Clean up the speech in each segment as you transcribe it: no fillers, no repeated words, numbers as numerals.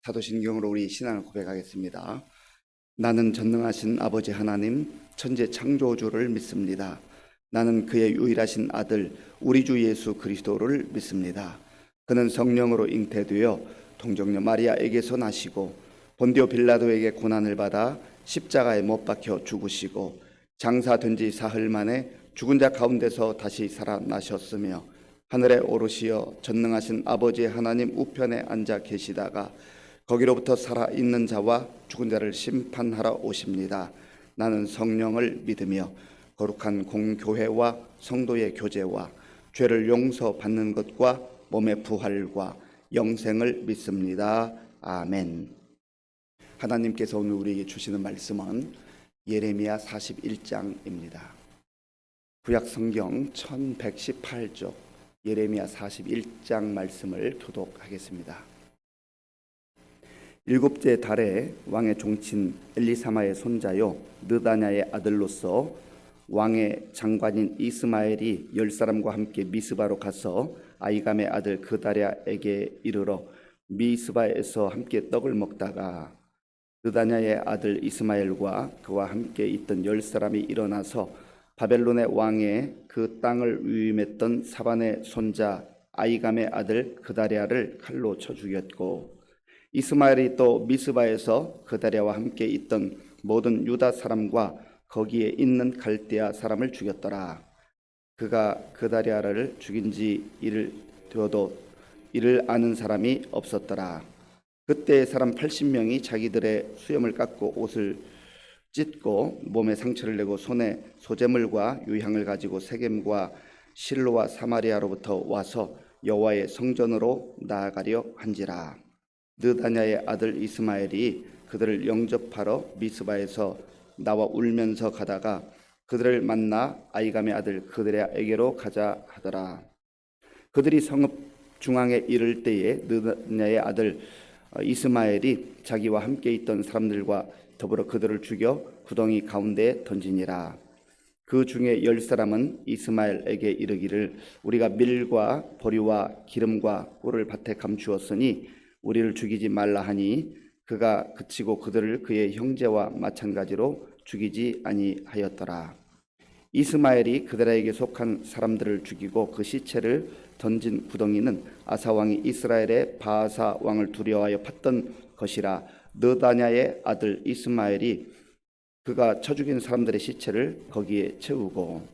사도신경으로 우리 신앙을 고백하겠습니다. 나는 전능하신 아버지 하나님 천지 창조주를 믿습니다. 나는 그의 유일하신 아들 우리 주 예수 그리스도를 믿습니다. 그는 성령으로 잉태되어 동정녀 마리아에게서 나시고 본디오 빌라도에게 고난을 받아 십자가에 못 박혀 죽으시고 장사된 지 사흘 만에 죽은 자 가운데서 다시 살아나셨으며 하늘에 오르시어 전능하신 아버지 하나님 우편에 앉아 계시다가 거기로부터 살아있는 자와 죽은 자를 심판하러 오십니다. 나는 성령을 믿으며 거룩한 공교회와 성도의 교제와 죄를 용서받는 것과 몸의 부활과 영생을 믿습니다. 아멘. 하나님께서 오늘 우리에게 주시는 말씀은 예레미야 41장입니다. 구약 성경 1118쪽 예레미야 41장 말씀을 교독하겠습니다. 일곱째 달에 왕의 종친 엘리사마의 손자요 느다냐의 아들로서 왕의 장관인 이스마엘이 10사람과 함께 미스바로 가서 아이감의 아들 그다랴에게 이르러 미스바에서 함께 떡을 먹다가 느다냐의 아들 이스마엘과 그와 함께 있던 10사람이 일어나서 바벨론의 왕의 그 땅을 위임했던 사반의 손자 아이감의 아들 그다랴를 칼로 쳐 죽였고 이스마엘이 또 미스바에서 그다랴와 함께 있던 모든 유다 사람과 거기에 있는 갈대아 사람을 죽였더라. 그가 그다랴를 죽인 지 이를 되어도 이를 아는 사람이 없었더라. 그때 사람 80명이 자기들의 수염을 깎고 옷을 찢고 몸에 상처를 내고 손에 소재물과 유향을 가지고 세겜과 실로와 사마리아로부터 와서 여호와의 성전으로 나아가려 한지라. 느다냐의 아들 이스마엘이 그들을 영접하러 미스바에서 나와 울면서 가다가 그들을 만나 아이감의 아들 그다랴에게로 가자 하더라. 그들이 성읍 중앙에 이를 때에 느다냐의 아들 이스마엘이 자기와 함께 있던 사람들과 더불어 그들을 죽여 구덩이 가운데에 던지니라. 그 중에 10사람은 이스마엘에게 이르기를 우리가 밀과 보리와 기름과 꿀을 밭에 감추었으니 우리를 죽이지 말라 하니 그가 그치고 그들을 그의 형제와 마찬가지로 죽이지 아니하였더라. 이스마엘이 그들에게 속한 사람들을 죽이고 그 시체를 던진 구덩이는 아사 왕이 이스라엘의 바아사 왕을 두려워하여 팠던 것이라. 느다냐의 아들 이스마엘이 그가 쳐 죽인 사람들의 시체를 거기에 채우고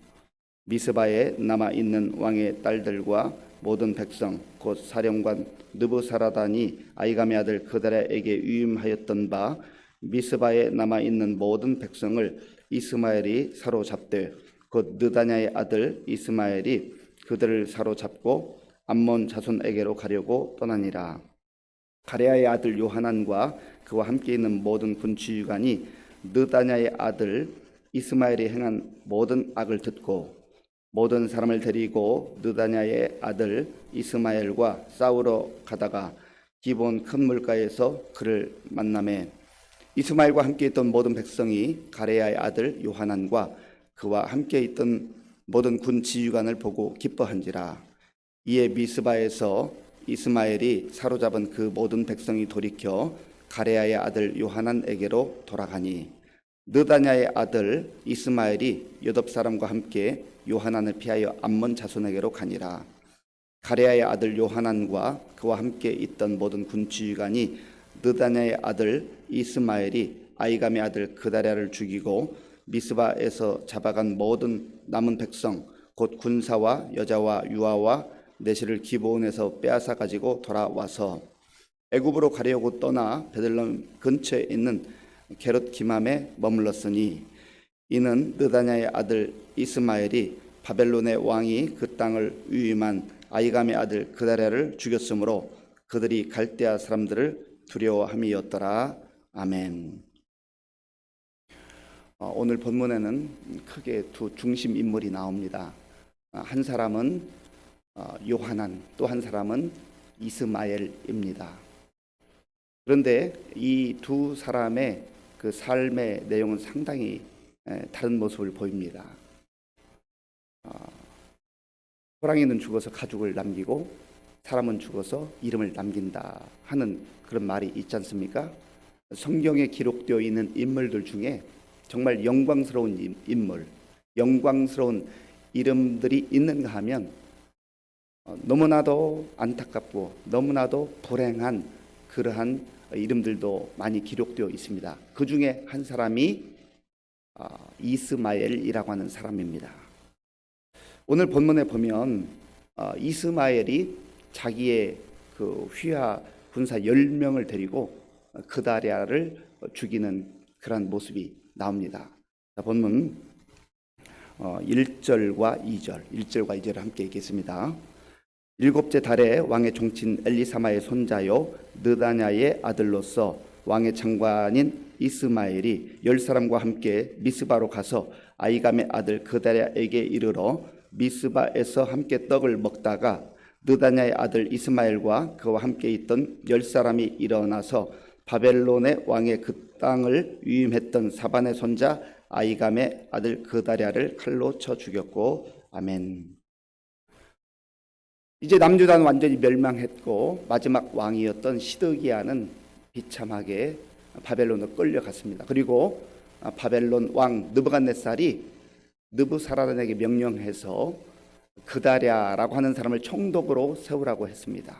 미스바에 남아 있는 왕의 딸들과 모든 백성 곧 사령관 느부사라단이 아이감의 아들 그다랴에게 위임하였던 바 미스바에 남아 있는 모든 백성을 이스마엘이 사로잡되 곧 느다냐의 아들 이스마엘이 그들을 사로잡고 암몬 자손에게로 가려고 떠나니라. 가레아의 아들 요하난과 그와 함께 있는 모든 군치유관이 느다냐의 아들 이스마엘이 행한 모든 악을 듣고 모든 사람을 데리고 느다냐의 아들 이스마엘과 싸우러 가다가 기본 큰 물가에서 그를 만나매 이스마엘과 함께 있던 모든 백성이 가레아의 아들 요하난과 그와 함께 있던 모든 군 지휘관을 보고 기뻐한지라. 이에 미스바에서 이스마엘이 사로잡은 그 모든 백성이 돌이켜 가레아의 아들 요하난에게로 돌아가니 느다냐의 아들 이스마엘이 8사람과 함께 요하난을 피하여 암몬 자손에게로 가니라. 가레아의 아들 요하난과 그와 함께 있던 모든 군지휘관이 느다냐의 아들 이스마엘이 아이감의 아들 그다랴를 죽이고 미스바에서 잡아간 모든 남은 백성 곧 군사와 여자와 유아와 내실을 기브온에서 빼앗아 가지고 돌아와서 애굽으로 가려고 떠나 베들레헴 근처에 있는 게롯 기맘에 머물렀으니 이는 느다냐의 아들 이스마엘이 바벨론의 왕이 그 땅을 위임한 아이감의 아들 그다랴를 죽였으므로 그들이 갈대아 사람들을 두려워함이었더라. 아멘. 오늘 본문에는 크게 두 중심 인물이 나옵니다. 한 사람은 요하난, 또 한 사람은 이스마엘입니다. 그런데 이 두 사람의 그 삶의 내용은 상당히 다른 모습을 보입니다. 호랑이는 죽어서 가죽을 남기고 사람은 죽어서 이름을 남긴다 하는 그런 말이 있지 않습니까? 성경에 기록되어 있는 인물들 중에 정말 영광스러운 인물, 영광스러운 이름들이 있는가 하면 너무나도 안타깝고 너무나도 불행한 그러한 이름들도 많이 기록되어 있습니다. 그 중에 한 사람이 이스마엘이라고 하는 사람입니다. 오늘 본문에 보면 이스마엘이 자기의 그 휘하 군사 10명을 데리고 그다랴를 죽이는 그런 모습이 나옵니다. 본문 1절과 2절을 함께 읽겠습니다. 일곱째 달에 왕의 종친 엘리사마의 손자요 느다냐의 아들로서 왕의 장관인 이스마엘이 10사람과 함께 미스바로 가서 아이감의 아들 그다랴에게 이르러 미스바에서 함께 떡을 먹다가 느다냐의 아들 이스마엘과 그와 함께 있던 10사람이 일어나서 바벨론의 왕의 그 땅을 위임했던 사반의 손자 아이감의 아들 그다랴를 칼로 쳐 죽였고. 아멘. 이제 남유다는 완전히 멸망했고 마지막 왕이었던 시드기야는 비참하게 바벨론으로 끌려갔습니다. 그리고 바벨론 왕 느부갓네살이 느부사라단에게 명령해서 그다랴라고 하는 사람을 총독으로 세우라고 했습니다.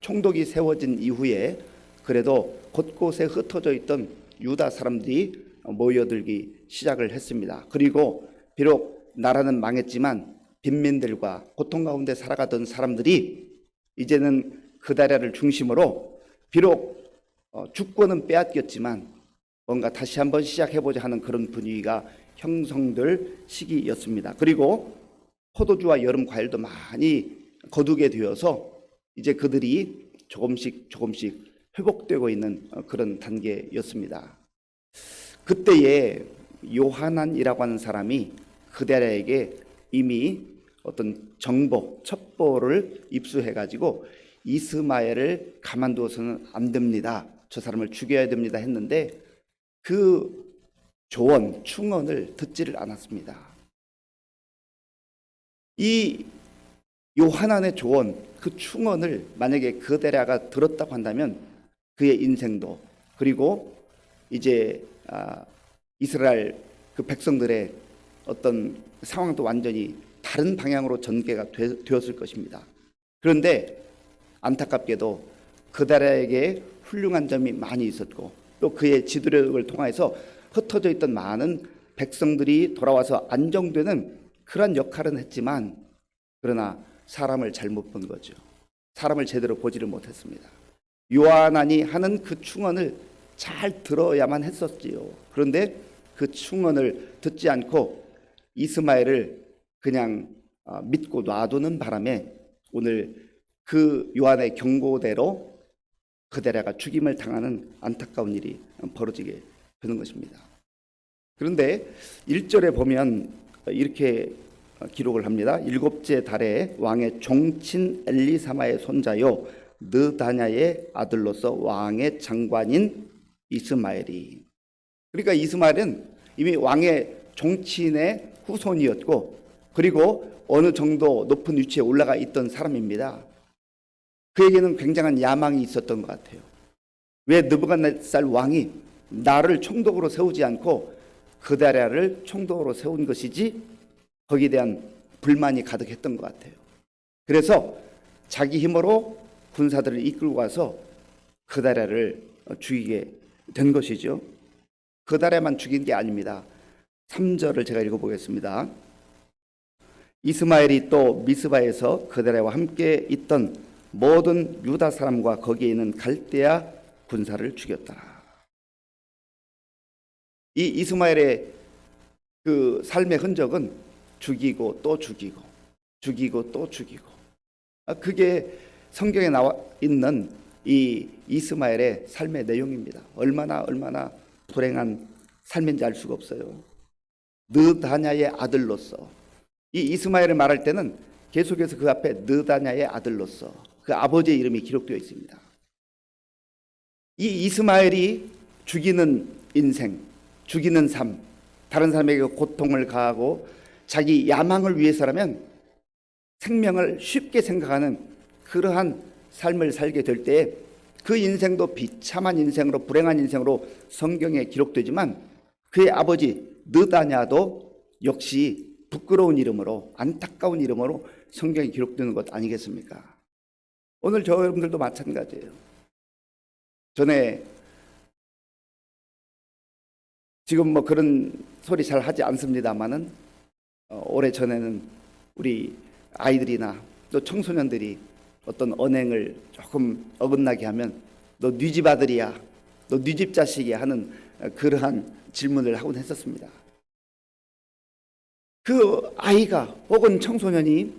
총독이 세워진 이후에 그래도 곳곳에 흩어져 있던 유다 사람들이 모여들기 시작을 했습니다. 그리고 비록 나라는 망했지만 빈민들과 고통 가운데 살아가던 사람들이 이제는 그다랴를 중심으로 비록 주권은 빼앗겼지만 뭔가 다시 한번 시작해보자 하는 그런 분위기가 형성될 시기였습니다. 그리고 포도주와 여름 과일도 많이 거두게 되어서 이제 그들이 조금씩 회복되고 있는 그런 단계였습니다. 그때에 요하난이라고 하는 사람이 그다랴에게 이미 어떤 정보, 첩보를 입수해가지고 이스마엘을 가만두어서는 안 됩니다. 저 사람을 죽여야 됩니다 했는데 그 조언, 충언을 듣지를 않았습니다. 이 요하난의 조언, 그 충언을 만약에 그다랴가 들었다고 한다면 그의 인생도 그리고 이제 이스라엘 그 백성들의 어떤 상황도 완전히 다른 방향으로 전개가 되었을 것입니다. 그런데 안타깝게도 그다랴에게 훌륭한 점이 많이 있었고 또 그의 지도력을 통해서 흩어져 있던 많은 백성들이 돌아와서 안정되는 그런 역할은 했지만 그러나 사람을 잘못 본 거죠. 사람을 제대로 보지를 못했습니다. 요하난이 하는 그 충언을 잘 들어야만 했었지요. 그런데 그 충언을 듣지 않고 이스마엘을 그냥 믿고 놔두는 바람에 오늘 그 요한의 경고대로 그다랴가 죽임을 당하는 안타까운 일이 벌어지게 되는 것입니다. 그런데 1절에 보면 이렇게 기록을 합니다. 일곱째 달에 왕의 종친 엘리사마의 손자요 느다냐의 아들로서 왕의 장관인 이스마엘이. 그러니까 이스마엘은 이미 왕의 종친의 후손이었고 그리고 어느 정도 높은 위치에 올라가 있던 사람입니다. 그에게는 굉장한 야망이 있었던 것 같아요. 왜 느부갓네살 왕이 나를 총독으로 세우지 않고 그다랴를 총독으로 세운 것이지? 거기에 대한 불만이 가득했던 것 같아요. 그래서 자기 힘으로 군사들을 이끌고 가서 그다랴를 죽이게 된 것이죠. 그다랴만 죽인 게 아닙니다. 3절을 제가 읽어보겠습니다. 이스마엘이 또 미스바에서 그다랴와 함께 있던 모든 유다 사람과 거기에 있는 갈대아 군사를 죽였다. 이 이스마엘의 그 삶의 흔적은 죽이고 또 죽이고 죽이고 또 죽이고 그게 성경에 나와 있는 이 이스마엘의 삶의 내용입니다. 얼마나 불행한 삶인지 알 수가 없어요. 느다냐의 아들로서 이 이스마엘을 말할 때는 계속해서 그 앞에 느다냐의 아들로서 그 아버지의 이름이 기록되어 있습니다. 이 이스마엘이 죽이는 인생, 죽이는 삶, 다른 사람에게 고통을 가하고 자기 야망을 위해서라면 생명을 쉽게 생각하는 그러한 삶을 살게 될 때 그 인생도 비참한 인생으로, 불행한 인생으로 성경에 기록되지만 그의 아버지 느다냐도 역시 부끄러운 이름으로, 안타까운 이름으로 성경에 기록되는 것 아니겠습니까? 오늘 저 여러분들도 마찬가지예요. 전에 지금 뭐 그런 소리 잘 하지 않습니다만은 오래전에는 우리 아이들이나 또 청소년들이 어떤 언행을 조금 어긋나게 하면 너 네 집 아들이야, 너 네 집 자식이야 하는 그러한 질문을 하곤 했었습니다. 그 아이가 혹은 청소년이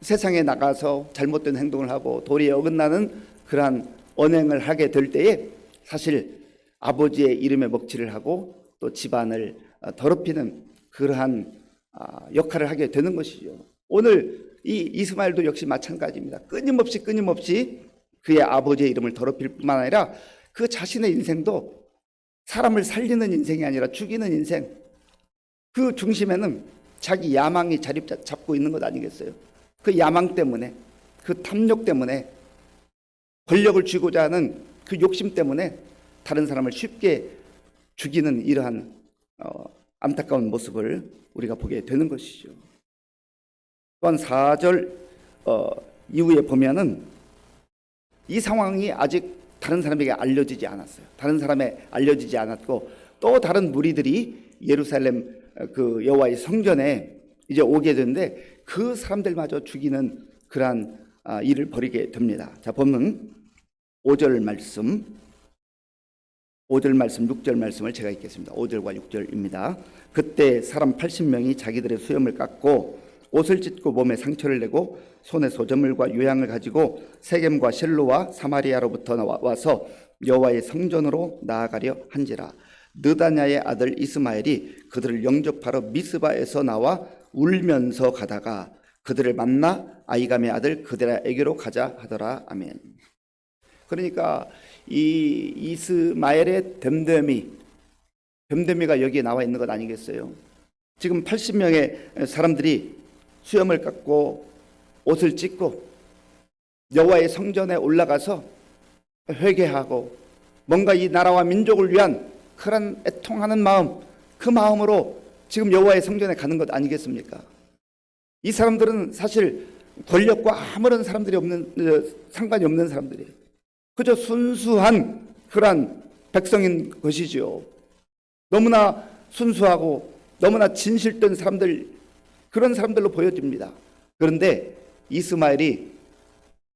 세상에 나가서 잘못된 행동을 하고 도리에 어긋나는 그러한 언행을 하게 될 때에 사실 아버지의 이름에 먹칠을 하고 또 집안을 더럽히는 그러한 역할을 하게 되는 것이죠. 오늘 이 이스마엘도 역시 마찬가지입니다. 끊임없이 그의 아버지의 이름을 더럽힐 뿐만 아니라 그 자신의 인생도 사람을 살리는 인생이 아니라 죽이는 인생, 그 중심에는 자기 야망이 자리 잡고 있는 것 아니겠어요? 그 야망 때문에, 그 탐욕 때문에, 권력을 쥐고자 하는 그 욕심 때문에 다른 사람을 쉽게 죽이는 이러한 안타까운 모습을 우리가 보게 되는 것이죠. 또한 4절 이후에 보면은 이 상황이 아직 다른 사람에게 알려지지 않았어요. 다른 사람에 알려지지 않았고 또 다른 무리들이 예루살렘 그 여호와의 성전에 이제 오게 되는데 그 사람들마저 죽이는 그러한 일을 벌이게 됩니다. 자, 보면 5절 말씀, 6절 말씀을 제가 읽겠습니다. 5절과 6절입니다. 그때 사람 80명이 자기들의 수염을 깎고 옷을 찢고 몸에 상처를 내고 손에 소저물과 유향을 가지고 세겜과 실로와 사마리아로부터 와서 여호와의 성전으로 나아가려 한지라. 느다냐의 아들 이스마엘이 그들을 영접하러 미스바에서 나와 울면서 가다가 그들을 만나 아이감의 아들 그드라에게로 가자 하더라. 아멘. 그러니까 이 이스마엘의 됨됨이가 여기에 나와 있는 것 아니겠어요? 지금 80명의 사람들이 수염을 깎고 옷을 찢고 여호와의 성전에 올라가서 회개하고 뭔가 이 나라와 민족을 위한 그런 애통하는 마음, 그 마음으로 지금 여호와의 성전에 가는 것 아니겠습니까? 이 사람들은 사실 권력과 아무런 사람들이 상관이 없는 사람들이에요. 그저 순수한 그러한 백성인 것이죠. 너무나 순수하고 너무나 진실된 사람들, 그런 사람들로 보여집니다. 그런데 이스마엘이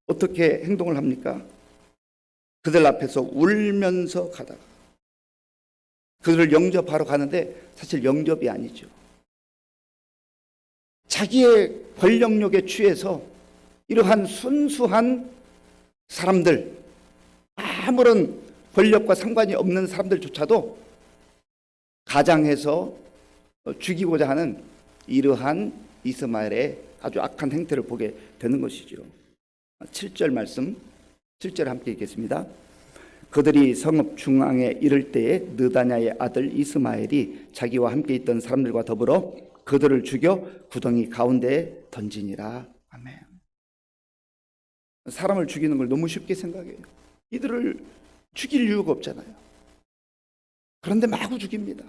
어떻게 행동을 합니까? 그들 앞에서 울면서 가다가 그들을 영접하러 가는데 사실 영접이 아니죠. 자기의 권력욕에 취해서 이러한 순수한 사람들, 아무런 권력과 상관이 없는 사람들조차도 가장해서 죽이고자 하는 이러한 이스마엘의 아주 악한 행태를 보게 되는 것이죠. 7절 말씀, 7절 함께 읽겠습니다. 그들이 성읍 중앙에 이를 때에 느다냐의 아들 이스마엘이 자기와 함께 있던 사람들과 더불어 그들을 죽여 구덩이 가운데에 던지니라. 아멘. 사람을 죽이는 걸 너무 쉽게 생각해요. 이들을 죽일 이유가 없잖아요. 그런데 마구 죽입니다.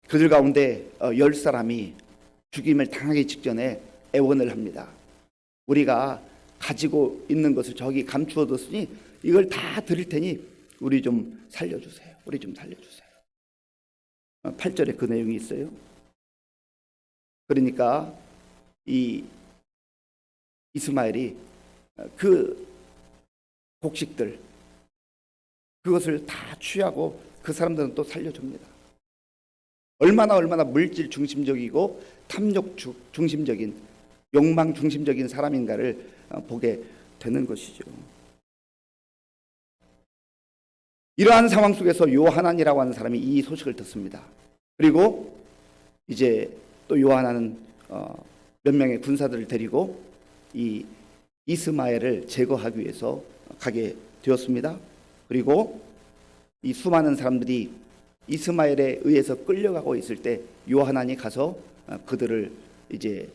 그들 가운데 10사람이 죽임을 당하기 직전에 애원을 합니다. 우리가 가지고 있는 것을 저기 감추어뒀으니 이걸 다 드릴 테니 우리 좀 살려주세요. 우리 좀 살려주세요. 8절에 그 내용이 있어요. 그러니까 이 이스마엘이 그 곡식들 그것을 다 취하고 그 사람들은 또 살려줍니다. 얼마나 물질 중심적이고 탐욕 중심적인, 욕망 중심적인 사람인가를 보게 되는 것이죠. 이러한 상황 속에서 요하난이라고 하는 사람이 이 소식을 듣습니다. 그리고 이제 또 요하난은 몇 명의 군사들을 데리고 이 이스마엘을 제거하기 위해서 가게 되었습니다. 그리고 이 수많은 사람들이 이스마엘에 의해서 끌려가고 있을 때 요하난이 가서 그들을 이제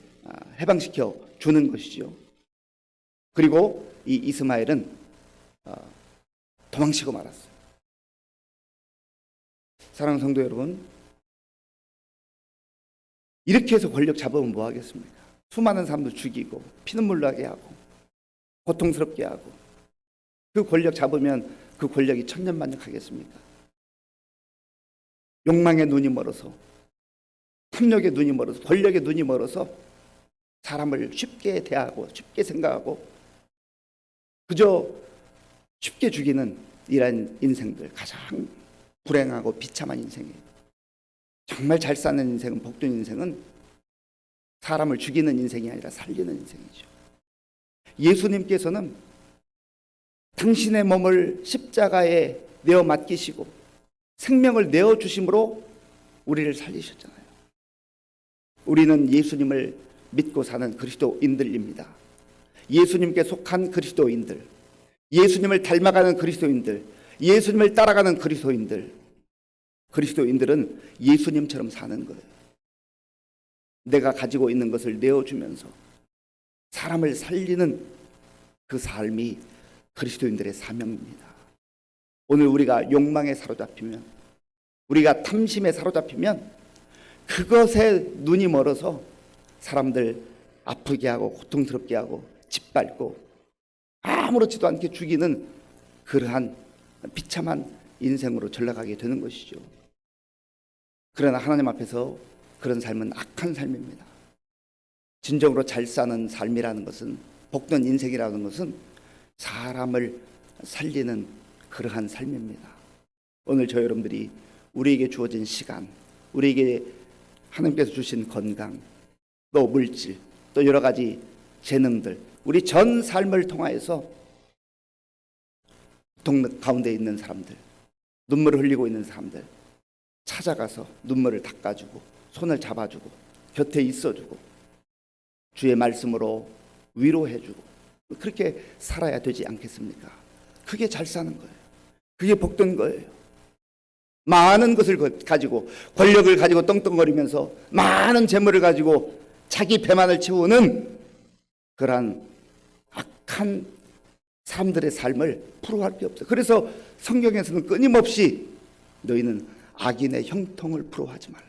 해방시켜 주는 것이죠. 그리고 이 이스마엘은 도망치고 말았어요. 사랑하는 성도 여러분, 이렇게 해서 권력 잡으면 뭐 하겠습니까? 수많은 사람들 죽이고 피눈물 나게 하고 고통스럽게 하고, 그 권력 잡으면 그 권력이 천년만년하겠습니까? 욕망의 눈이 멀어서, 탐욕의 눈이 멀어서, 권력의 눈이 멀어서 사람을 쉽게 대하고 쉽게 생각하고 그저 쉽게 죽이는 이런 인생들, 가장 불행하고 비참한 인생이에요. 정말 잘 사는 인생은, 복된 인생은 사람을 죽이는 인생이 아니라 살리는 인생이죠. 예수님께서는 당신의 몸을 십자가에 내어 맡기시고 생명을 내어 주심으로 우리를 살리셨잖아요. 우리는 예수님을 믿고 사는 그리스도인들입니다. 예수님께 속한 그리스도인들, 예수님을 닮아가는 그리스도인들, 예수님을 따라가는 그리스도인들. 그리스도인들은 예수님처럼 사는 거예요. 내가 가지고 있는 것을 내어주면서 사람을 살리는 그 삶이 그리스도인들의 사명입니다. 오늘 우리가 욕망에 사로잡히면, 우리가 탐심에 사로잡히면 그것에 눈이 멀어서 사람들 아프게 하고 고통스럽게 하고 짓밟고 아무렇지도 않게 죽이는 그러한 비참한 인생으로 전락하게 되는 것이죠. 그러나 하나님 앞에서 그런 삶은 악한 삶입니다. 진정으로 잘 사는 삶이라는 것은, 복된 인생이라는 것은 사람을 살리는 그러한 삶입니다. 오늘 저 여러분들이 우리에게 주어진 시간, 우리에게 하나님께서 주신 건강, 또 물질, 또 여러 가지 재능들, 우리 전 삶을 통하여서 동 가운데 있는 사람들, 눈물을 흘리고 있는 사람들 찾아가서 눈물을 닦아주고 손을 잡아주고 곁에 있어주고 주의 말씀으로 위로해주고, 그렇게 살아야 되지 않겠습니까? 그게 잘 사는 거예요. 그게 복된 거예요. 많은 것을 가지고, 권력을 가지고 떵떵거리면서 많은 재물을 가지고 자기 배만을 채우는 그러한 악한 사람들의 삶을 풀어할 게 없어요. 그래서 성경에서는 끊임없이 너희는 악인의 형통을 부러워하지 말라.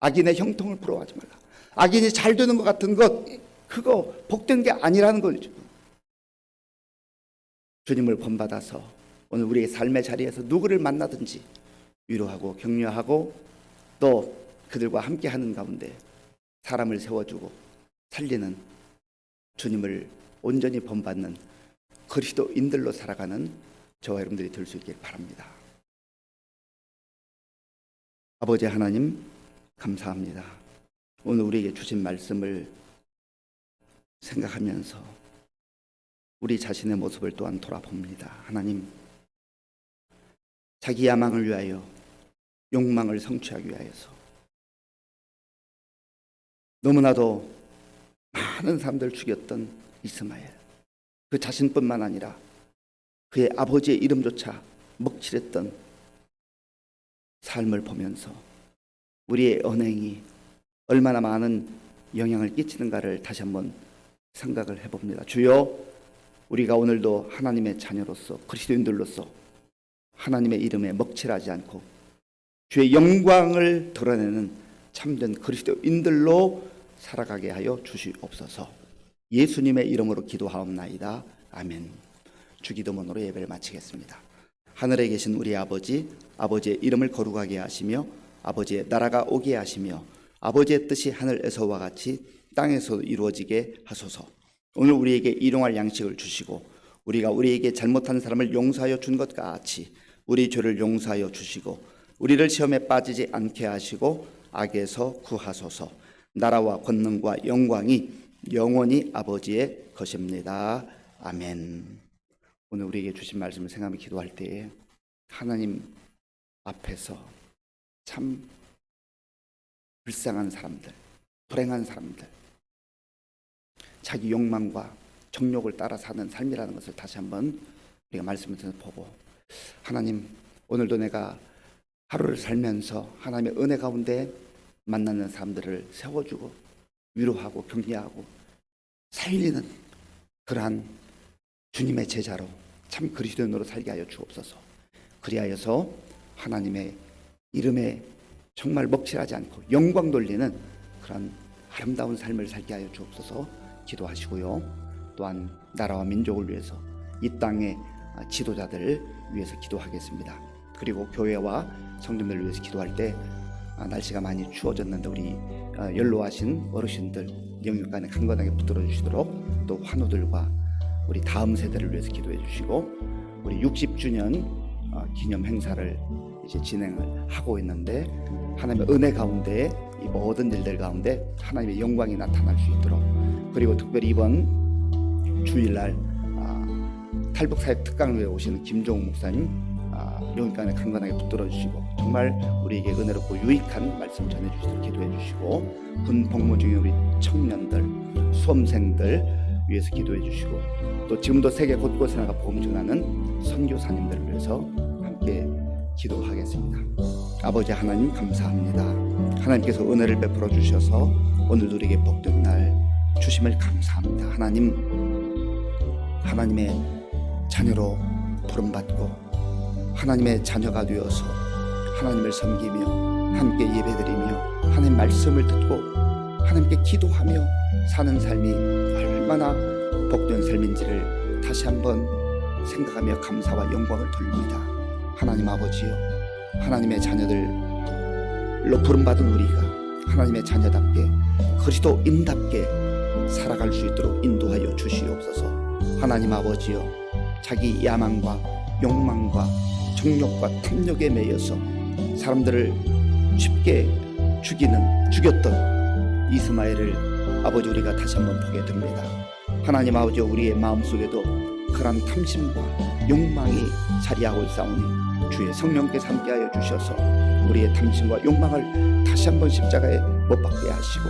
악인의 형통을 부러워하지 말라. 악인이 잘 되는 것 같은 것, 그거 복된 게 아니라는 거죠. 주님을 본받아서 오늘 우리의 삶의 자리에서 누구를 만나든지 위로하고 격려하고 또 그들과 함께 하는 가운데 사람을 세워주고 살리는, 주님을 온전히 본받는 그리스도인들로 살아가는 저와 여러분들이 될 수 있길 바랍니다. 아버지 하나님, 감사합니다. 오늘 우리에게 주신 말씀을 생각하면서 우리 자신의 모습을 또한 돌아봅니다. 하나님, 자기 야망을 위하여, 욕망을 성취하기 위하여서 너무나도 많은 사람들을 죽였던 이스마엘, 그 자신뿐만 아니라 그의 아버지의 이름조차 먹칠했던 삶을 보면서 우리의 언행이 얼마나 많은 영향을 끼치는가를 다시 한번 생각을 해봅니다. 주여, 우리가 오늘도 하나님의 자녀로서, 그리스도인들로서 하나님의 이름에 먹칠하지 않고 주의 영광을 드러내는 참된 그리스도인들로 살아가게 하여 주시옵소서. 예수님의 이름으로 기도하옵나이다. 아멘. 주기도문으로 예배를 마치겠습니다. 하늘에 계신 우리 아버지, 아버지의 이름을 거룩하게 하시며 아버지의 나라가 오게 하시며 아버지의 뜻이 하늘에서와 같이 땅에서 이루어지게 하소서. 오늘 우리에게 일용할 양식을 주시고 우리가 우리에게 잘못한 사람을 용서하여 준 것 같이 우리 죄를 용서하여 주시고 우리를 시험에 빠지지 않게 하시고 악에서 구하소서. 나라와 권능과 영광이 영원히 아버지의 것입니다. 아멘. 오늘 우리에게 주신 말씀을 생각하며 기도할 때에 하나님 앞에서 참 불쌍한 사람들, 불행한 사람들, 자기 욕망과 정욕을 따라 사는 삶이라는 것을 다시 한번 우리가 말씀을 보고, 하나님, 오늘도 내가 하루를 살면서 하나님의 은혜 가운데 만나는 사람들을 세워주고 위로하고 격려하고 살리는 그러한 주님의 제자로 참 그리스도인으로 살게 하여 주옵소서. 그리하여서 하나님의 이름에 정말 먹칠하지 않고 영광 돌리는 그런 아름다운 삶을 살게 하여 주옵소서 기도하시고요. 또한 나라와 민족을 위해서 이 땅의 지도자들을 위해서 기도하겠습니다. 그리고 교회와 성도들을 위해서 기도할 때 날씨가 많이 추워졌는데 우리 연로하신 어르신들 영육간에 강건하게 붙들어 주시도록, 또 환우들과 우리 다음 세대를 위해서 기도해 주시고, 우리 60주년 기념 행사를 이제 진행을 하고 있는데 하나님의 은혜 가운데 이 모든 일들 가운데 하나님의 영광이 나타날 수 있도록, 그리고 특별히 이번 주일날 탈북사역 특강을 위해 오시는 김종욱 목사님 영육간에 강건하게 붙들어 주시고 정말 우리에게 은혜롭고 유익한 말씀 전해 주시도록 기도해 주시고, 군 복무 중에 우리 청년들, 수험생들 위해서 기도해 주시고, 또 지금도 세계 곳곳에 나가 복음 전하는 선교사님들을 위해서 함께 기도하겠습니다. 아버지 하나님 감사합니다. 하나님께서 은혜를 베풀어 주셔서 오늘도 우리에게 복된 날 주심을 감사합니다. 하나님의 자녀로 부름받고 하나님의 자녀가 되어서 하나님을 섬기며 함께 예배드리며 하나님 말씀을 듣고 하나님께 기도하며 사는 삶이 얼마나 복된 삶인지를 다시 한번 생각하며 감사와 영광을 돌립니다. 하나님 아버지여, 하나님의 자녀들로 부름받은 우리가 하나님의 자녀답게 그리스도인답게 살아갈 수 있도록 인도하여 주시옵소서. 하나님 아버지여, 자기 야망과 욕망과 정욕과 탐욕에 매여서 사람들을 쉽게 죽였던 이스마엘을 아버지 우리가 다시 한번 보게 됩니다. 하나님 아버지, 우리의 마음속에도 그런 탐심과 욕망이 자리하고 있사오니 주의 성령께서 함께하여 주셔서 우리의 탐심과 욕망을 다시 한번 십자가에 못 박게 하시고,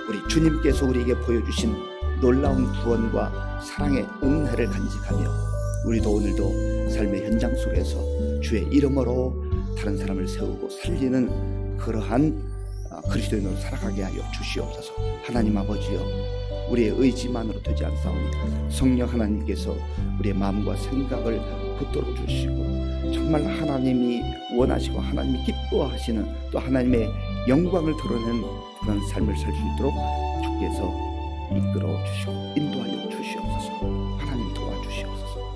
우리 주님께서 우리에게 보여주신 놀라운 구원과 사랑의 은혜를 간직하며 우리도 오늘도 삶의 현장 속에서 주의 이름으로 다른 사람을 세우고 살리는 그러한 그리스도인으로 살아가게 하여 주시옵소서. 하나님 아버지여, 우리의 의지만으로 되지 않사오니 성령 하나님께서 우리의 마음과 생각을 붙들어 주시고 정말 하나님이 원하시고 하나님이 기뻐하시는 또 하나님의 영광을 드러내는 그런 삶을 살 수 있도록 주께서 이끌어 주시고 인도하여 주시옵소서. 하나님 도와주시옵소서.